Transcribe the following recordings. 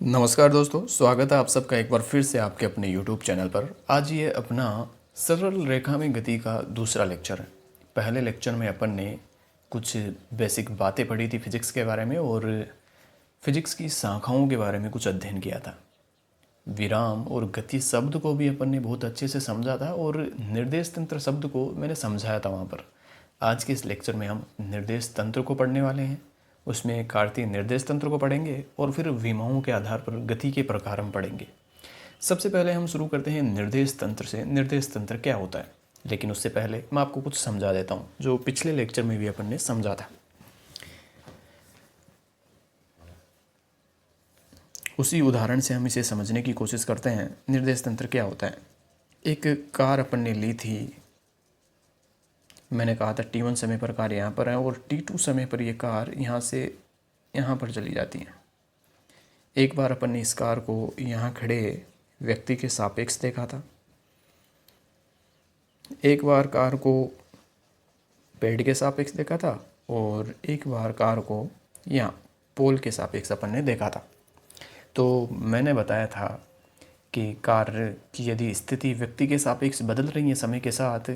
नमस्कार दोस्तों, स्वागत है आप सबका एक बार फिर से आपके अपने YouTube चैनल पर। आज ये अपना सरल रेखा में गति का दूसरा लेक्चर है। पहले लेक्चर में अपन ने कुछ बेसिक बातें पढ़ी थी फिजिक्स के बारे में और फिजिक्स की शाखाओं के बारे में कुछ अध्ययन किया था। विराम और गति शब्द को भी अपन ने बहुत अच्छे से समझा था और निर्देश तंत्र शब्द को मैंने समझाया था वहाँ पर। आज के इस लेक्चर में हम निर्देश तंत्र को पढ़ने वाले हैं। उसमें कार्तीय निर्देश तंत्र को पढ़ेंगे और फिर विमाओं के आधार पर गति के प्रकार हम पढ़ेंगे। सबसे पहले हम शुरू करते हैं निर्देश तंत्र से। निर्देश तंत्र क्या होता है, लेकिन उससे पहले मैं आपको कुछ समझा देता हूँ जो पिछले लेक्चर में भी अपन ने समझा था। उसी उदाहरण से हम इसे समझने की कोशिश करते हैं। निर्देश तंत्र क्या होता है। एक कार अपन ने ली थी, मैंने कहा था T1 समय पर कार यहाँ पर है और T2 समय पर ये कार यहाँ से यहाँ पर चली जाती है। एक बार अपन ने इस कार को यहाँ खड़े व्यक्ति के सापेक्ष देखा था, एक बार कार को पेड़ के सापेक्ष देखा था और एक बार कार को यहाँ पोल के सापेक्ष अपन ने देखा था। तो मैंने बताया था कि कार की यदि स्थिति व्यक्ति के सापेक्ष बदल रही है समय के साथ,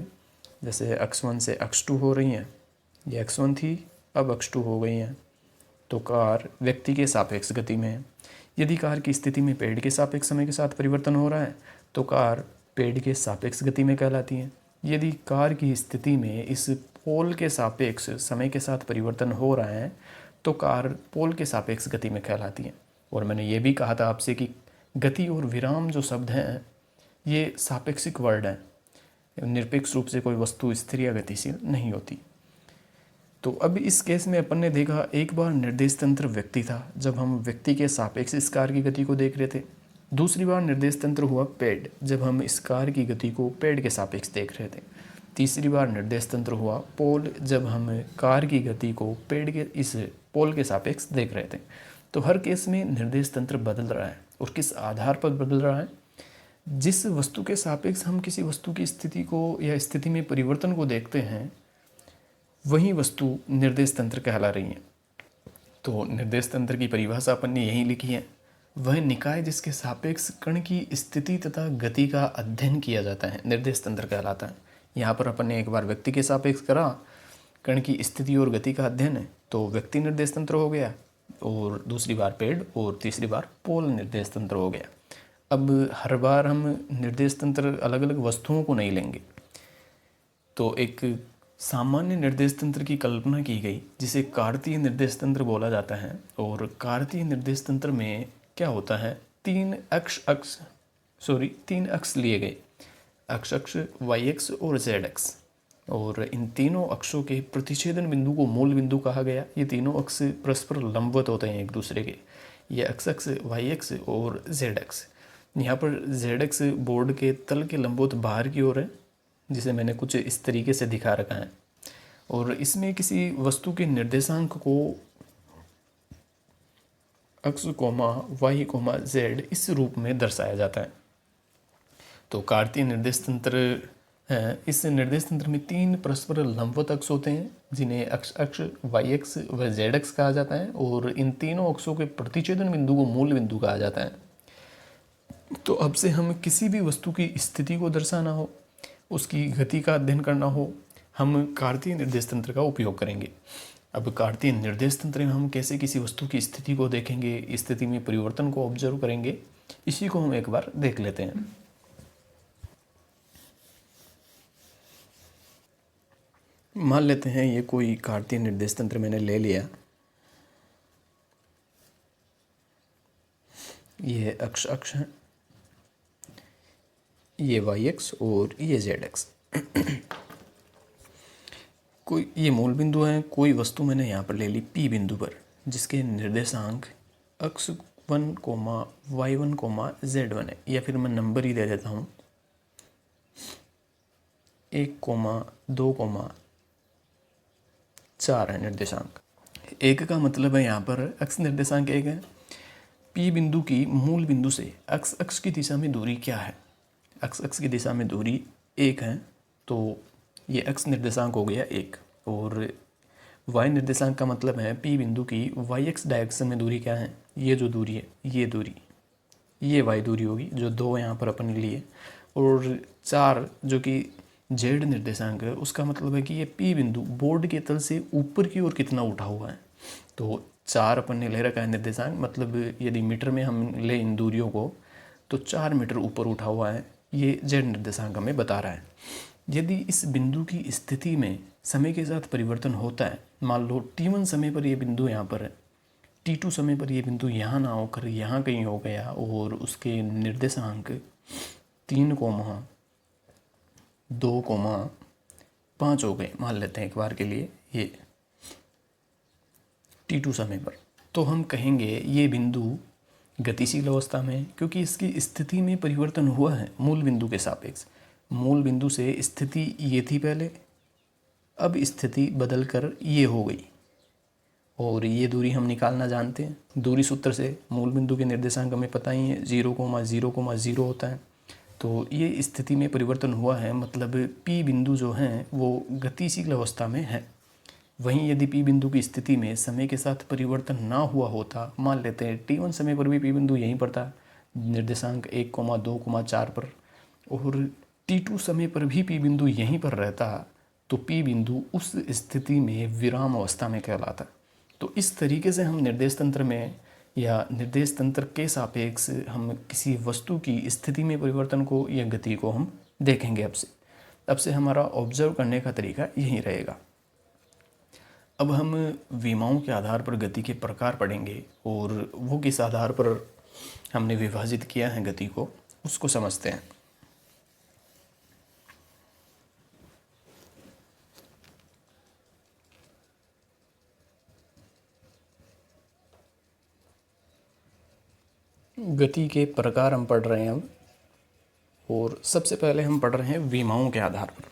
जैसे x1 से x2 हो रही हैं, ये x1 थी अब x2 हो गई हैं, तो कार व्यक्ति के सापेक्ष गति में है। यदि कार की स्थिति में पेड़ के सापेक्ष समय के साथ परिवर्तन हो रहा है तो कार पेड़ के सापेक्ष गति में कहलाती है। यदि कार की स्थिति में इस पोल के सापेक्ष समय के साथ परिवर्तन हो रहा है तो कार पोल के सापेक्ष गति में कहलाती है। और मैंने ये भी कहा था आपसे कि गति और विराम जो शब्द हैं ये सापेक्षिक वर्ड हैं, निरपेक्ष रूप से कोई वस्तु स्थिर या गतिशील नहीं होती। तो अब इस केस में अपन ने देखा, एक बार निर्देश तंत्र व्यक्ति था जब हम व्यक्ति के सापेक्ष इस कार की गति को देख रहे थे। दूसरी बार निर्देश तंत्र हुआ पेड़, जब हम इस कार की गति को पेड़ के सापेक्ष देख रहे थे। तीसरी बार निर्देश तंत्र हुआ पोल, जब हम कार की गति को पेड़ के इस पोल के सापेक्ष देख रहे थे। तो हर केस में निर्देश तंत्र बदल रहा है और किस आधार पर बदल रहा है, जिस वस्तु के सापेक्ष हम किसी वस्तु की स्थिति को या स्थिति में परिवर्तन को देखते हैं वही वस्तु निर्देश तंत्र कहला रही है। तो निर्देश तंत्र की परिभाषा अपन ने यही लिखी है, वह निकाय जिसके सापेक्ष कण की स्थिति तथा गति का अध्ययन किया जाता है निर्देश तंत्र कहलाता है। यहाँ पर अपन ने एक बार व्यक्ति के सापेक्ष करा कण की स्थिति और गति का अध्ययन है तो व्यक्ति निर्देश तंत्र हो गया, और दूसरी बार पेड़ और तीसरी बार पोल निर्देश तंत्र हो गया। अब हर बार हम निर्देश तंत्र अलग अलग वस्तुओं को नहीं लेंगे, तो एक सामान्य निर्देश तंत्र की कल्पना की गई जिसे कार्तीय निर्देश तंत्र बोला जाता है। और कार्तीय निर्देश तंत्र में क्या होता है, तीन अक्ष लिए गए, x अक्ष, y अक्ष और z अक्ष, और इन तीनों अक्षों के प्रतिच्छेदन बिंदु को मूल बिंदु कहा गया। ये तीनों अक्ष परस्पर लंबवत होते हैं एक दूसरे के, ये x अक्ष, y अक्ष और z अक्ष। यहाँ पर z अक्ष बोर्ड के तल के लंबवत बाहर की ओर है, जिसे मैंने कुछ इस तरीके से दिखा रखा है। और इसमें किसी वस्तु के निर्देशांक को x, y, z इस रूप में दर्शाया जाता है। तो कार्तीय निर्देश तंत्र है, इस निर्देश तंत्र में तीन परस्पर लंबवत अक्ष होते हैं जिन्हें x अक्ष, y अक्ष व z अक्ष कहा जाता है, और इन तीनों अक्षों के प्रतिच्छेदन बिंदु को मूल बिंदु कहा जाता है। तो अब से हम किसी भी वस्तु की स्थिति को दर्शाना हो, उसकी गति का अध्ययन करना हो, हम कार्तीय निर्देश तंत्र का उपयोग करेंगे। अब कार्तीय निर्देश तंत्र में हम कैसे किसी वस्तु की स्थिति को देखेंगे, स्थिति में परिवर्तन को ऑब्जर्व करेंगे, इसी को हम एक बार देख लेते हैं। मान लेते हैं ये कोई कार्तीय निर्देश तंत्र मैंने ले लिया, ये x अक्ष है, ये y अक्ष और ये z अक्ष। कोई ये मूल बिंदु है, कोई वस्तु मैंने यहाँ पर ले ली P बिंदु पर, जिसके निर्देशांक x1, y1, z1 है, या फिर मैं नंबर ही दे देता हूँ 1, 2, 4 है निर्देशांक। एक का मतलब है यहाँ पर x निर्देशांक 1 है। P बिंदु की मूल बिंदु से x अक्ष की दिशा में दूरी क्या है, x अक्ष की दिशा में दूरी 1 है, तो ये x निर्देशांक हो गया 1। और y निर्देशांक का मतलब है p बिंदु की yx डायरेक्शन में दूरी क्या है, ये जो दूरी है, ये दूरी, ये y दूरी होगी जो 2 यहाँ पर अपन ने लिए, और 4 जो कि z निर्देशांक है, उसका मतलब है कि ये p बिंदु बोर्ड के तल से ऊपर की ओर कितना उठा हुआ है। तो 4 अपन ने ले रखा है निर्देशांक, मतलब यदि मीटर में हम ले इन दूरियों को तो 4 मीटर ऊपर उठा हुआ है, ये z निर्देशांक हमें बता रहा है। यदि इस बिंदु की स्थिति में समय के साथ परिवर्तन होता है, मान लो t1 समय पर ये बिंदु यहाँ पर है, t2 समय पर ये बिंदु यहाँ ना होकर यहाँ कहीं हो गया और उसके निर्देशांक 3,2,5 हो गए, मान लेते हैं एक बार के लिए ये t2 समय पर, तो हम कहेंगे ये बिंदु गतिशील अवस्था में है, क्योंकि इसकी स्थिति में परिवर्तन हुआ है मूल बिंदु के सापेक्ष। मूल बिंदु से स्थिति ये थी पहले, अब स्थिति बदल कर ये हो गई, और ये दूरी हम निकालना जानते हैं दूरी सूत्र से। मूल बिंदु के निर्देशांक हमें पता ही है 0,0,0 होता है। तो ये स्थिति में परिवर्तन हुआ है, मतलब P बिंदु जो है वो गतिशील अवस्था में है। वहीं यदि P बिंदु की स्थिति में समय के साथ परिवर्तन ना हुआ होता, मान लेते हैं T1 समय पर भी P बिंदु यहीं पर था निर्देशांक 1,2,4 पर, और T2 समय पर भी P बिंदु यहीं पर रहता, तो P बिंदु उस स्थिति में विराम अवस्था में कहलाता। तो इस तरीके से हम निर्देश तंत्र में या निर्देश तंत्र के सापेक्ष हम किसी वस्तु की स्थिति में परिवर्तन को या गति को हम देखेंगे। अब से हमारा ऑब्जर्व करने का तरीका यही रहेगा। अब हम विमाओं के आधार पर गति के प्रकार पढ़ेंगे, और वो किस आधार पर हमने विभाजित किया है गति को, उसको समझते हैं। गति के प्रकार हम पढ़ रहे हैं अब, और सबसे पहले हम पढ़ रहे हैं विमाओं के आधार पर।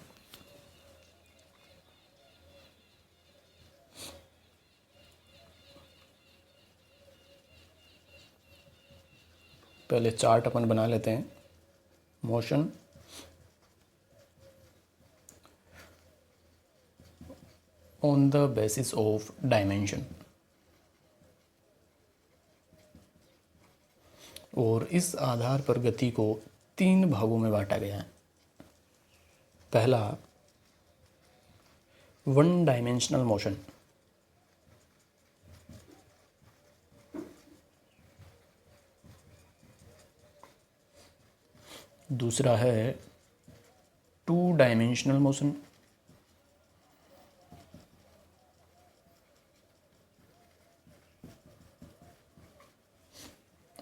पहले चार्ट अपन बना लेते हैं। Motion on the basis of dimension, और इस आधार पर गति को 3 भागों में बांटा गया है। पहला, वन डायमेंशनल मोशन। दूसरा है 2 डायमेंशनल मोशन।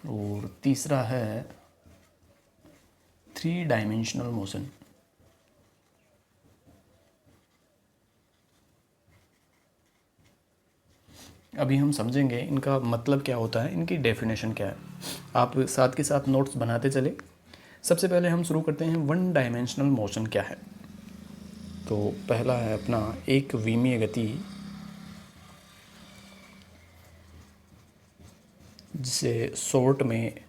और तीसरा है 3 डायमेंशनल मोशन। अभी हम समझेंगे इनका मतलब क्या होता है, इनकी डेफिनेशन क्या है। आप साथ के साथ नोट्स बनाते चले। सबसे पहले हम शुरू करते हैं वन डायमेंशनल मोशन क्या है। तो पहला है अपना एक विमीय गति, जिसे शॉर्ट में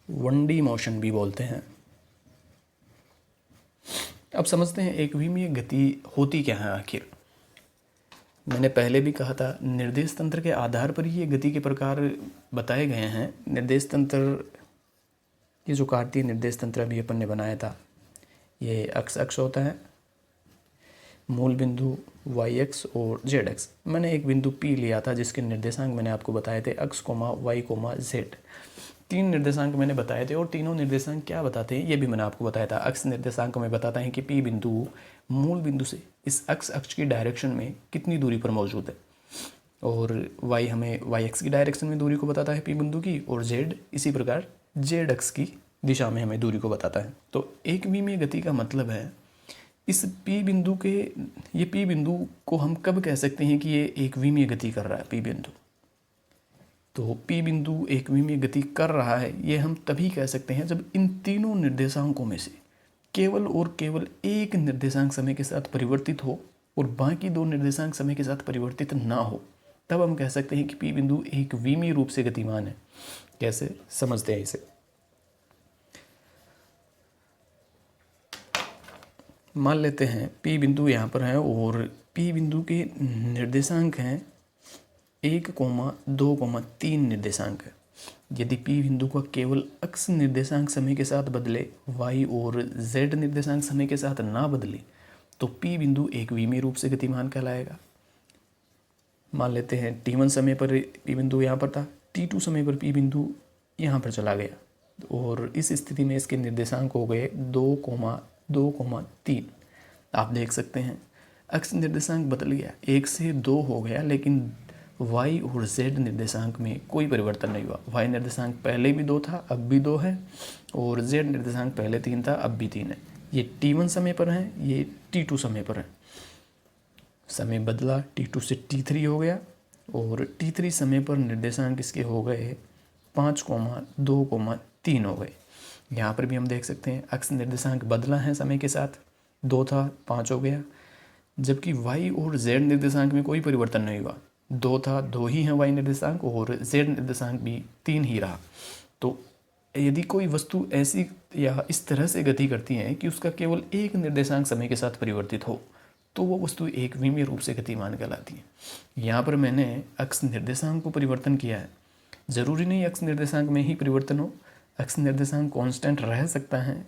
1D मोशन भी बोलते हैं। अब समझते हैं एक विमीय गति होती क्या है आखिर। मैंने पहले भी कहा था, निर्देश तंत्र के आधार पर ही ये गति के प्रकार बताए गए हैं। निर्देश तंत्र, ये जो कार्तीय निर्देश तंत्र अभी अपन ने बनाया था, ये अक्ष होता है, मूल बिंदु y-x और z-x। मैंने एक बिंदु P लिया था जिसके निर्देशांक मैंने आपको बताए थे x, y, z। 3 निर्देशांक मैंने बताए थे, और तीनों निर्देशांक क्या बताते हैं ये भी मैंने आपको बताया था। अक्ष निर्देशांक हमें बताता है कि P बिंदु मूल बिंदु से इस अक्ष की डायरेक्शन में कितनी दूरी पर मौजूद है, और y हमें y-x की डायरेक्शन में दूरी को बताता है P बिंदु की, और z इसी प्रकार z-x की दिशा में हमें दूरी को बताता है। तो एक विमीय गति का मतलब है इस P बिंदु के, ये P बिंदु को हम कब कह सकते हैं कि ये एक विमीय गति कर रहा है P बिंदु। तो P बिंदु एक विमीय गति कर रहा है, ये हम तभी कह सकते हैं जब इन तीनों निर्देशांकों में से केवल और केवल एक निर्देशांक समय के साथ परिवर्तित हो और बाकी 2 निर्देशांक समय के साथ परिवर्तित ना हो, तब हम कह सकते हैं कि P बिंदु एक विमीय रूप से गतिमान है। कैसे समझते हैं इसे। मान लेते हैं P बिंदु यहाँ पर है और पी बिंदु के निर्देशांक हैं 1, 2, 3 निर्देशांक है। यदि पी बिंदु का केवल x निर्देशांक समय के साथ बदले, y और z निर्देशांक समय के साथ ना बदले, तो पी बिंदु एक विमीय रूप से गतिमान कहलाएगा। मान लेते हैं t1 समय पर पी बिंदु यहाँ पर था, t2 समय पर पी बिंदु यहाँ पर चला गया और इस स्थिति में इसके निर्देशांक हो गए 2, 2, 3। आप देख सकते हैं x निर्देशांक बदल गया, 1 से 2 हो गया, लेकिन y और z निर्देशांक में कोई परिवर्तन नहीं हुआ। y निर्देशांक पहले भी 2 था, अब भी 2 है, और z निर्देशांक पहले 3 था, अब भी 3 है। ये t1 समय पर है, ये t2 समय पर है। समय बदला, t2 से t3 हो गया, और t3 समय पर निर्देशांक इसके हो गए 5, 2, 3 हो गए। यहाँ पर भी हम देख सकते हैं x निर्देशांक बदला है समय के साथ, 2 था 5 हो गया, जबकि y और z निर्देशांक में कोई परिवर्तन नहीं हुआ। 2 था 2 ही है y निर्देशांक, और z निर्देशांक भी 3 ही रहा। तो यदि कोई वस्तु ऐसी या इस तरह से गति करती है कि उसका केवल एक निर्देशांक समय के साथ परिवर्तित हो, तो वो वस्तु एक विमीय रूप से गतिमान कहलाती है। यहाँ पर मैंने x निर्देशांक को परिवर्तन किया है। ज़रूरी नहीं x निर्देशांक में ही परिवर्तन हो, x निर्देशांक कांस्टेंट रह सकता है,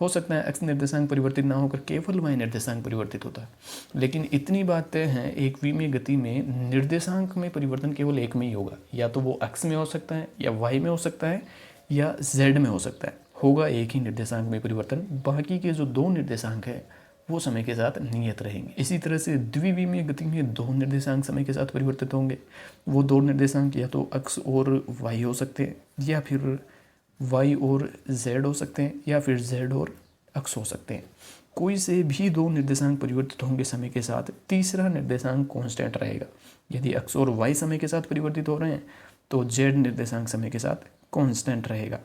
हो सकता है x निर्देशांक परिवर्तित ना होकर केवल y निर्देशांक परिवर्तित होता है। लेकिन इतनी बात तय है, एक विमीय गति में निर्देशांक में परिवर्तन केवल एक में ही होगा, या तो वो x में हो सकता है, या y में हो सकता है, या z में हो सकता है। होगा एक ही निर्देशांक में परिवर्तन, बाकी के जो 2 निर्देशांक है वो समय के साथ नियत रहेंगे। इसी तरह से द्विविमीय गति में 2 निर्देशांक समय के साथ परिवर्तित होंगे। वो 2 निर्देशांक या तो x और y हो सकते हैं, या फिर y और z हो सकते हैं, या फिर z और x हो सकते हैं। कोई से भी 2 निर्देशांक परिवर्तित होंगे समय के साथ, तीसरा निर्देशांक कांस्टेंट रहेगा। यदि x और y समय के साथ परिवर्तित हो रहे हैं तो z निर्देशांक समय के साथ कांस्टेंट रहेगा।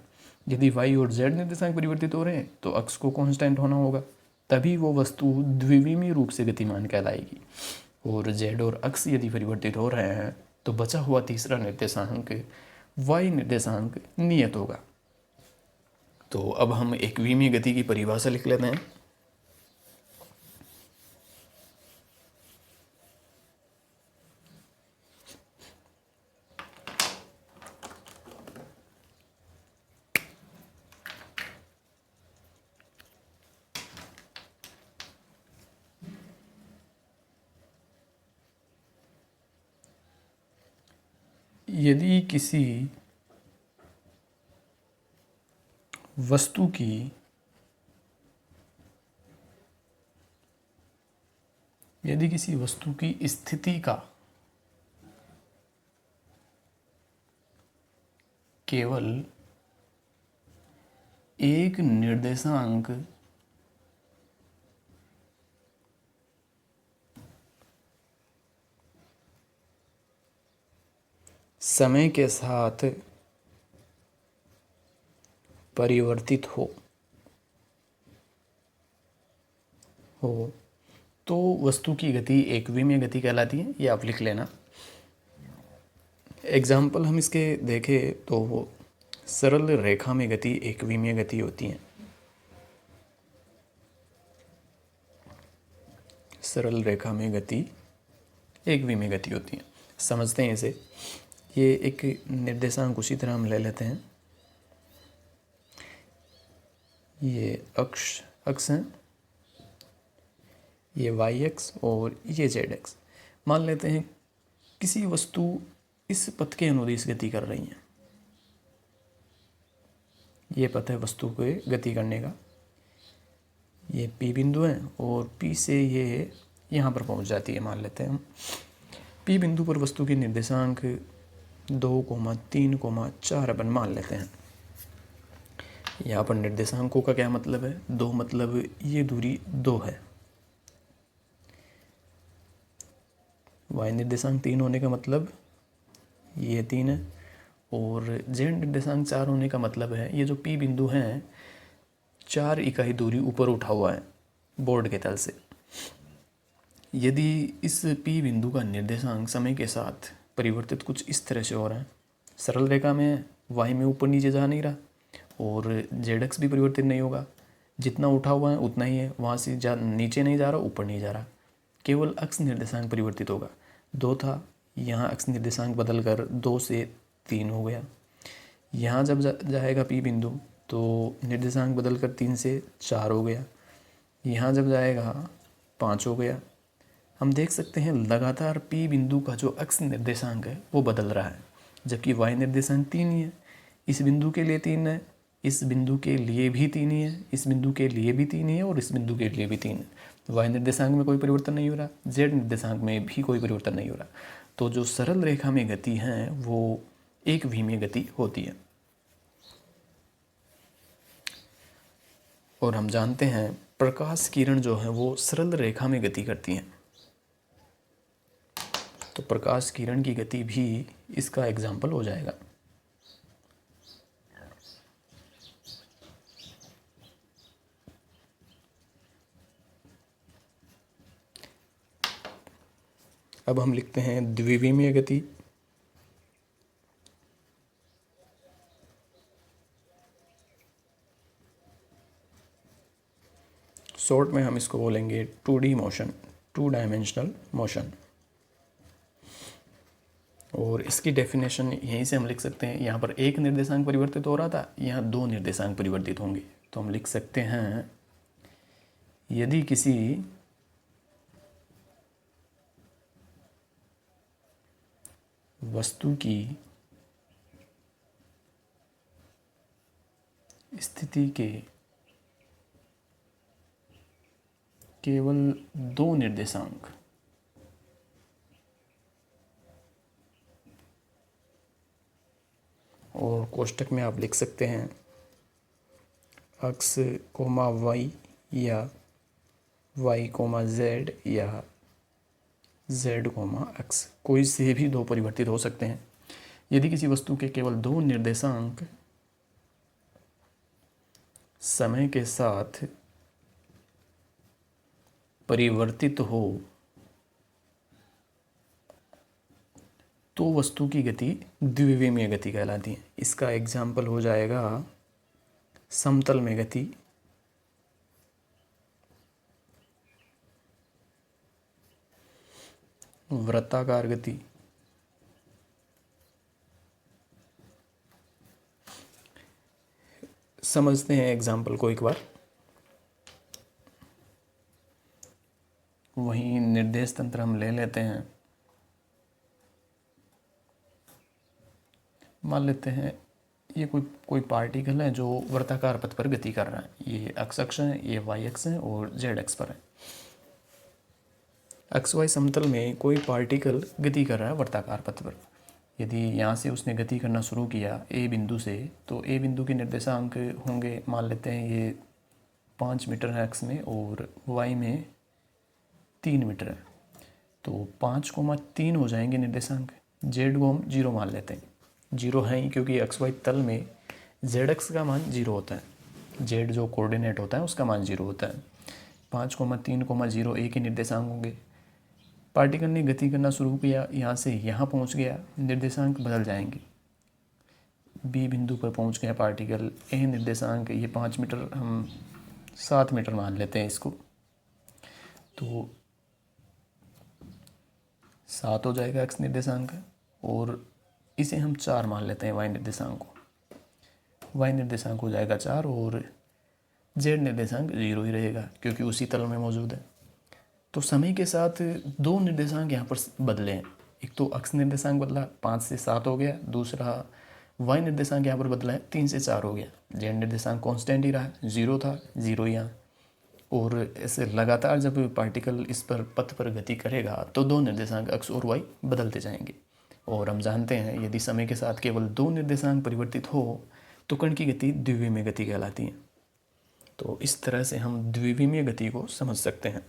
यदि y और z निर्देशांक परिवर्तित हो रहे हैं तो x को कांस्टेंट होना होगा, तभी वो वस्तु द्विविमीय रूप से गतिमान कहलाएगी। और z और x यदि परिवर्तित हो रहे हैं तो बचा हुआ तीसरा निर्देशांक y निर्देशांक नियत होगा। तो अब हम एक विमीय गति की परिभाषा लिख लेते हैं। यदि किसी वस्तु की स्थिति का केवल एक निर्देशांक समय के साथ परिवर्तित हो तो वस्तु की गति एक विमीय गति कहलाती है। ये आप लिख लेना। एग्जाम्पल हम इसके देखें तो वो सरल रेखा में गति एक विमीय गति होती है। सरल रेखा में गति एक विमीय गति होती है। समझते हैं इसे। ये एक निर्देशांक उसी तरह हम ले लेते हैं। ये अक्ष हैं, ये वाई एक्स और ये जेड एक्स। मान लेते हैं किसी वस्तु इस पथ के अनुदिश गति कर रही है। ये पथ है वस्तु के गति करने का। ये P बिंदु है और P से ये यहाँ पर पहुँच जाती है। मान लेते हैं हम P बिंदु पर वस्तु के निर्देशांक 2, 3, 4 अपन मान लेते हैं। यहाँ पर निर्देशांकों का क्या मतलब है? 2 मतलब ये दूरी 2 है। y निर्देशांक 3 होने का मतलब ये 3 है, और z निर्देशांक 4 होने का मतलब है ये जो P बिंदु हैं 4 इकाई दूरी ऊपर उठा हुआ है बोर्ड के तल से। यदि इस P बिंदु का निर्देशांक समय के साथ परिवर्तित कुछ इस तरह से हो रहा है, सरल रेखा में y में ऊपर नीचे जा नहीं रहा और zx भी परिवर्तित नहीं होगा, जितना उठा हुआ है उतना ही है, वहाँ से नीचे नहीं जा रहा, ऊपर नहीं जा रहा। केवल अक्ष निर्देशांक परिवर्तित होगा। 2 था, यहाँ अक्ष निर्देशांक बदल कर 2 से 3 हो गया। यहाँ जब जाएगा P बिंदु तो निर्देशांक बदल कर 3 से 4 हो गया। यहाँ जब जाएगा 5 हो गया। हम देख सकते हैं लगातार P बिंदु का जो अक्ष निर्देशांक है वो बदल रहा है, जबकि y निर्देशांक 3 ही है। इस बिंदु के लिए 3 है, इस बिंदु के लिए भी 3 ही है, इस बिंदु के लिए भी 3 ही है और इस बिंदु के लिए भी 3 है। y निर्देशांक में कोई परिवर्तन नहीं हो रहा, z निर्देशांक में भी कोई परिवर्तन नहीं हो रहा। तो जो सरल रेखा में गति है वो एक विमीय गति होती है। और हम जानते हैं प्रकाश किरण जो है वो सरल रेखा में गति करती हैं। तो प्रकाश किरण की गति भी इसका एग्जाम्पल हो जाएगा। अब हम लिखते हैं द्विविमीय गति। शॉर्ट में हम इसको बोलेंगे 2D मोशन, 2 डायमेंशनल मोशन। और इसकी डेफिनेशन यहीं से हम लिख सकते हैं। यहाँ पर एक निर्देशांक परिवर्तित हो रहा था, यहाँ 2 निर्देशांक परिवर्तित होंगे। तो हम लिख सकते हैं यदि किसी वस्तु की स्थिति के केवल 2 निर्देशांक और कोष्टक में आप लिख सकते हैं x, y या y, z या z, x, कोई से भी 2 परिवर्तित हो सकते हैं। यदि किसी वस्तु के केवल 2 निर्देशांक समय के साथ परिवर्तित हो तो वस्तु की गति द्विविमीय गति कहलाती है। इसका एग्जाम्पल हो जाएगा समतल में गति, वृत्ताकार गति, समझते हैं एग्जाम्पल को एक बार। वहीं निर्देश तंत्र हम ले लेते हैं। मान लेते हैं ये कोई पार्टिकल है जो वृत्ताकार पथ पर गति कर रहा है। ये x अक्ष है, ये y अक्ष है और z अक्ष पर है। एक्स वाई समतल में कोई पार्टिकल गति कर रहा है वृत्ताकार पथ पर। यदि यहाँ से उसने गति करना शुरू किया ए बिंदु से, तो ए बिंदु के निर्देशांक होंगे, मान लेते हैं ये 5 मीटर है एक्स में और वाई में 3 मीटर है, तो 5,3 हो जाएंगे निर्देशांक। जेड को हम 0 मान लेते हैं। 0 है ही क्योंकि एक्स वाई तल में जेड एक्स का मान 0 होता है। जेड जो कोऑर्डिनेट होता है उसका मान 0 होता है। 5,3,0 एक ही निर्देशांक होंगे। पार्टिकल ने गति करना शुरू किया, यहाँ से यहाँ पहुँच गया, निर्देशांक बदल जाएंगे। बी बिंदु पर पहुँच गया पार्टिकल, ए निर्देशांक ये 5 मीटर, हम 7 मीटर मान लेते हैं इसको, तो 7 हो जाएगा एक्स निर्देशांक। और इसे हम 4 मान लेते हैं वाई निर्देशांक को। वाई निर्देशांक हो जाएगा 4 और जेड निर्देशांक 0 ही रहेगा क्योंकि उसी तल में मौजूद है। तो समय के साथ 2 निर्देशांक यहाँ पर बदले हैं। एक तो अक्ष निर्देशांक बदला, 5 से 7 हो गया। दूसरा वाई निर्देशांक यहाँ पर बदला है, 3 से 4 हो गया। जेड निर्देशांक कांस्टेंट ही रहा, 0 था, 0 यहाँ। और ऐसे लगातार जब पार्टिकल इस पर पथ पर गति करेगा तो 2 निर्देशांक अक्ष और वाई बदलते जाएंगे। और हम जानते हैं यदि समय के साथ केवल 2 निर्देशांक परिवर्तित हो तो कण की गति द्विविमीय गति कहलाती है। तो इस तरह से हम द्विविमीय गति को समझ सकते हैं।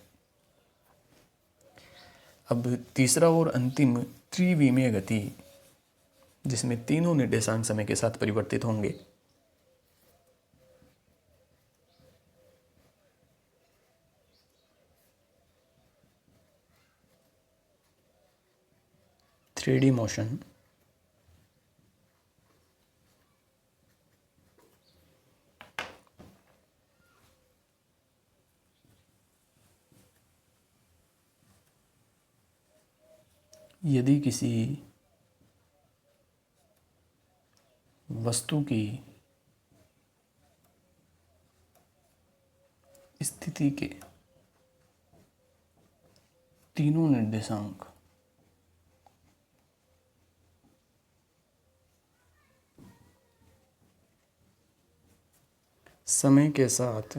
अब तीसरा और अंतिम त्रिविमीय गति, जिसमें तीनों निर्देशांक समय के साथ परिवर्तित होंगे। थ्री डी मोशन, यदि किसी वस्तु की स्थिति के तीनों निर्देशांक समय के साथ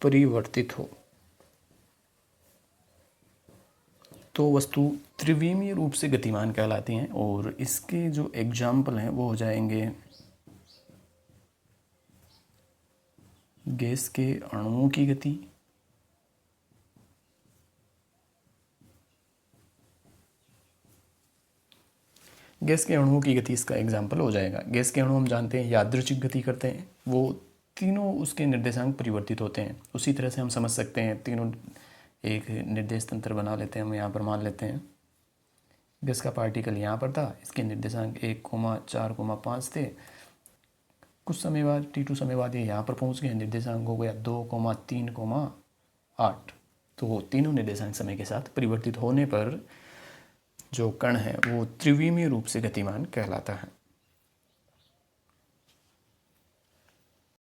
परिवर्तित हो तो वस्तु त्रिविमीय रूप से गतिमान कहलाती हैं। और इसके जो एग्जाम्पल हैं वो हो जाएंगे गैस के अणुओं की गति, गैस के अणुओं की गति इसका एग्जाम्पल हो जाएगा। गैस के अणु हम जानते हैं यादृच्छिक गति करते हैं, वो तीनों उसके निर्देशांक परिवर्तित होते हैं। उसी तरह से हम समझ सकते हैं, तीनों एक निर्देश तंत्र बना लेते हैं। हम यहाँ पर मान लेते हैं गैस का पार्टिकल यहाँ पर था, इसके निर्देशांक 1,4,5 थे। कुछ समय बाद t2 समय बाद ये यहाँ पर पहुँच गए, निर्देशांक हो गया 2,3,8। तो तीनों निर्देशांक समय के साथ परिवर्तित होने पर जो कण है वो त्रिविमीय रूप से गतिमान कहलाता है।